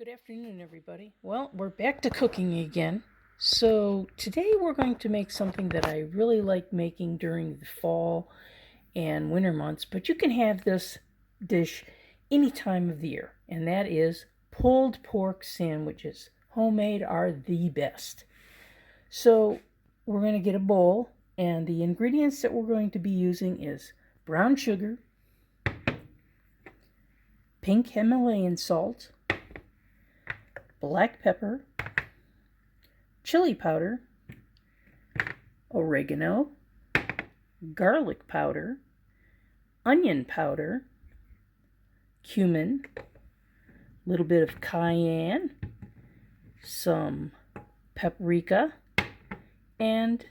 Good afternoon, everybody. Well, we're back to cooking again. So today we're going to make something that I really like making during the fall and winter months, but you can have this dish any time of the year, and that is pulled pork sandwiches. Homemade are the best. So we're going to get a bowl, and the ingredients that we're going to be using is brown sugar, pink Himalayan salt, black pepper, chili powder, oregano, garlic powder, onion powder, cumin, a little bit of cayenne, some paprika, and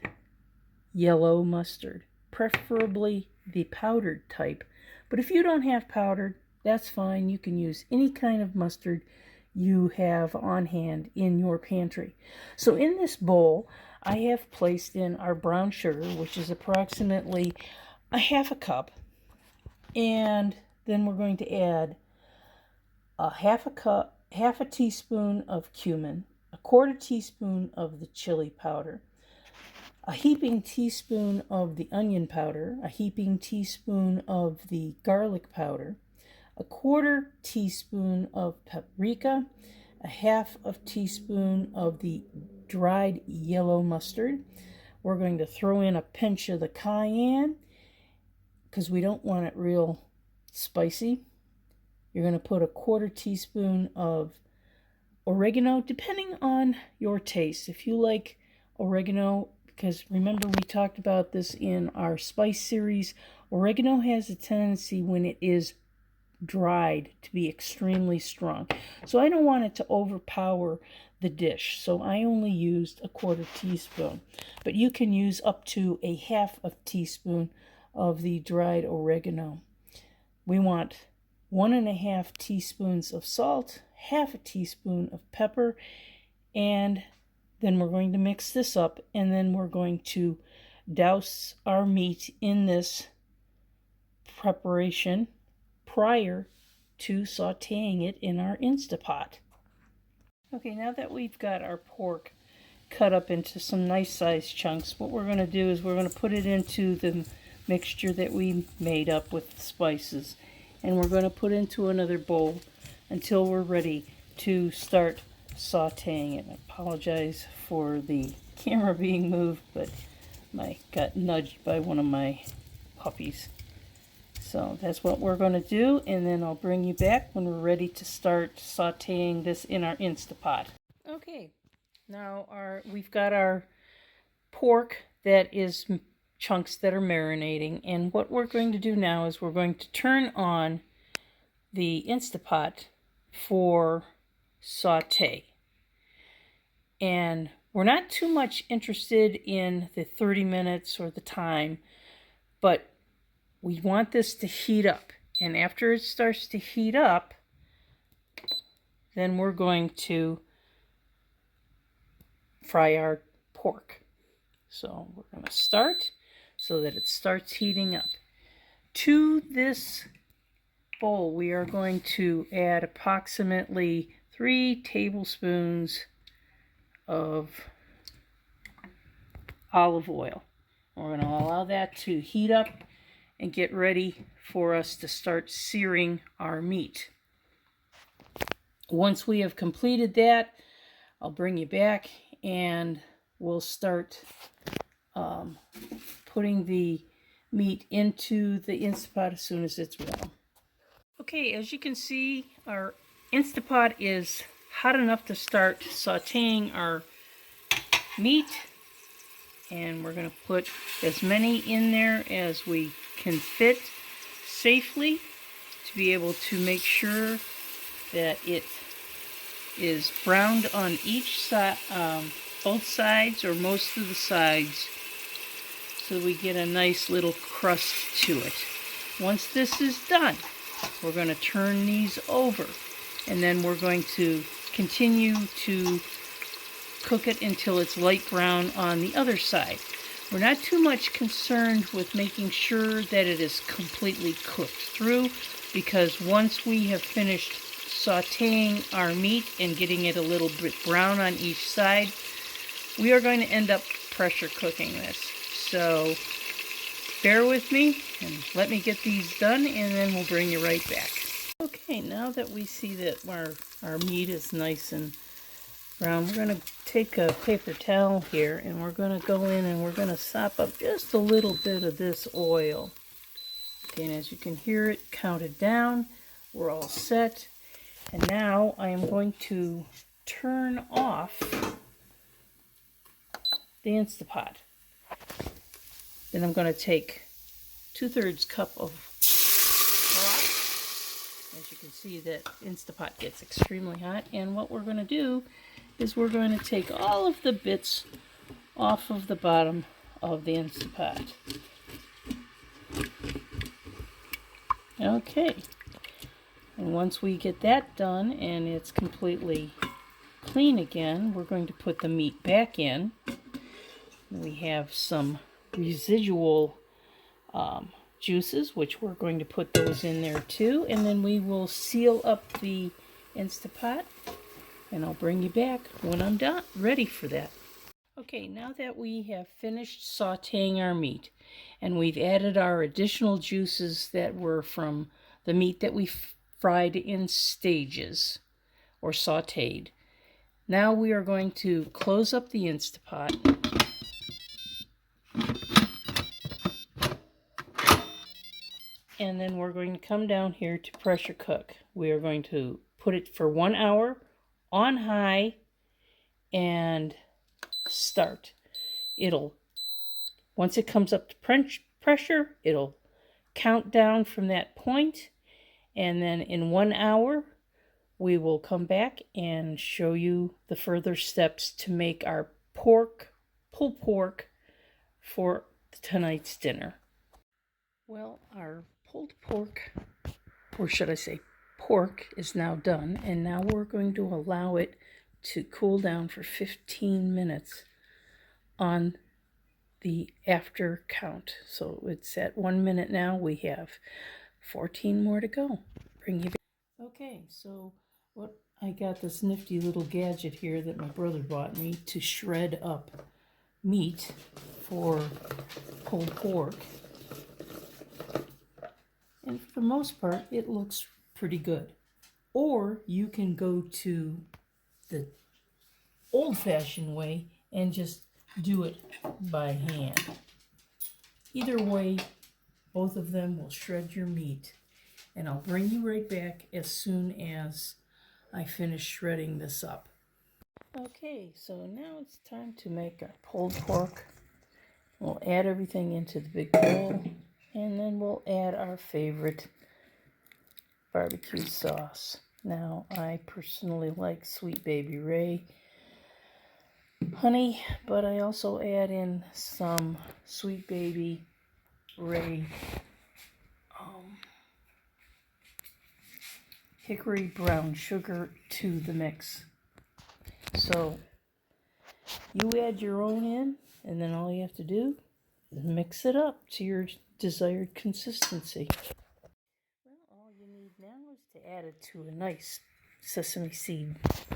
yellow mustard, preferably the powdered type. But if you don't have powdered, that's fine. You can use any kind of mustard you have on hand in your pantry. So in this bowl, I have placed in our brown sugar, which is approximately a half a cup, and then we're going to add a half a teaspoon of cumin, a quarter teaspoon of the chili powder, a heaping teaspoon of the onion powder, a heaping teaspoon of the garlic powder, a quarter teaspoon of paprika, a half of teaspoon of the dried yellow mustard. We're going to throw in a pinch of the cayenne because we don't want it real spicy. You're going to put a quarter teaspoon of oregano, depending on your taste. If you like oregano, because remember we talked about this in our spice series, oregano has a tendency when it is dried to be extremely strong. So I don't want it to overpower the dish. So I only used a quarter teaspoon. But you can use up to a half a teaspoon of the dried oregano. We want 1.5 teaspoons of salt, half a teaspoon of pepper, and then we're going to mix this up, and then we're going to douse our meat in this preparation prior to sauteing it in our Instapot. Okay, now that we've got our pork cut up into some nice sized chunks, what we're going to do is we're going to put it into the mixture that we made up with the spices, and we're going to put into another bowl until we're ready to start sauteing it. I apologize for the camera being moved, but I got nudged by one of my puppies. So that's what we're going to do, and then I'll bring you back when we're ready to start sauteing this in our Instapot. Okay, now we've got our pork that is chunks that are marinating, and what we're going to do now is we're going to turn on the Instapot for saute. And we're not too much interested in the 30 minutes or the time, but we want this to heat up, and after it starts to heat up, then we're going to fry our pork. So we're going to start so that it starts heating up. To this bowl, we are going to add approximately 3 tablespoons of olive oil. We're going to allow that to heat up and get ready for us to start searing our meat. Once we have completed that, I'll bring you back and we'll start putting the meat into the Instapot as soon as it's warm. Okay, as you can see, our Instapot is hot enough to start sauteing our meat, and we're going to put as many in there as we can fit safely to be able to make sure that it is browned on each side, both sides or most of the sides, so we get a nice little crust to it. Once this is done, we're going to turn these over, and then we're going to continue to cook it until it's light brown on the other side. We're not too much concerned with making sure that it is completely cooked through, because once we have finished sauteing our meat and getting it a little bit brown on each side, we are going to end up pressure cooking this. So bear with me and let me get these done, and then we'll bring you right back. Okay, now that we see that our meat is nice and brown, we're going to take a paper towel here and we're going to go in and we're going to sop up just a little bit of this oil. Okay, and as you can hear it counted down, we're all set. And now I am going to turn off the Instapot. Then I'm going to take 2/3 cup of broth. As you can see, that Instapot gets extremely hot. And what we're going to do is we're going to take all of the bits off of the bottom of the Instapot. Okay. And once we get that done and it's completely clean again, we're going to put the meat back in. We have some residual juices, which we're going to put those in there too, and then we will seal up the Instapot, and I'll bring you back when I'm done, ready for that. Okay, now that we have finished sauteing our meat and we've added our additional juices that were from the meat that we fried in stages or sauteed, now we are going to close up the Instapot. And then we're going to come down here to pressure cook. We are going to put it for 1 hour on high and start. Once it comes up to pressure, it'll count down from that point. And then in 1 hour, we will come back and show you the further steps to make our pulled pork for tonight's dinner. Well, our pulled pork, or should I say pork, is now done, and now we're going to allow it to cool down for 15 minutes on the after count. So it's at 1 minute now. We have 14 more to go. Bring you back. Okay, so I got this nifty little gadget here that my brother bought me to shred up meat for pulled pork. And for the most part, it looks pretty good. Or you can go to the old-fashioned way and just do it by hand. Either way, both of them will shred your meat. And I'll bring you right back as soon as I finish shredding this up. Okay, so now it's time to make our pulled pork. We'll add everything into the big bowl, and then we'll add our favorite barbecue sauce. Now, I personally like Sweet Baby Ray honey, but I also add in some Sweet Baby Ray hickory brown sugar to the mix. So you add your own in, and then all you have to do is mix it up to your desired consistency. Well, all you need now is to add it to a nice sesame seed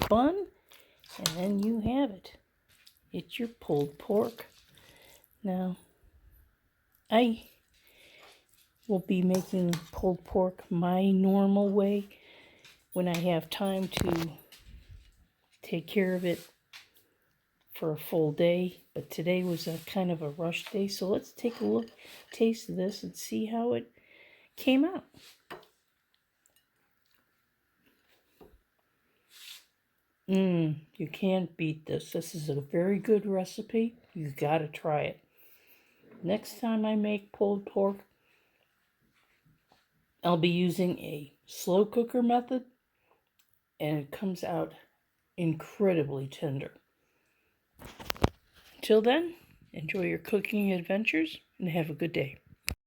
bun, and then you have it. It's your pulled pork. Now, I will be making pulled pork my normal way when I have time to take care of it for a full day. But today was a kind of a rush day, so let's take a look, taste of this, and see how it came out. You can't beat this. This is a very good recipe. You've got to try it. Next time I make pulled pork, I'll be using a slow cooker method, and it comes out incredibly tender. Until then, enjoy your cooking adventures and have a good day.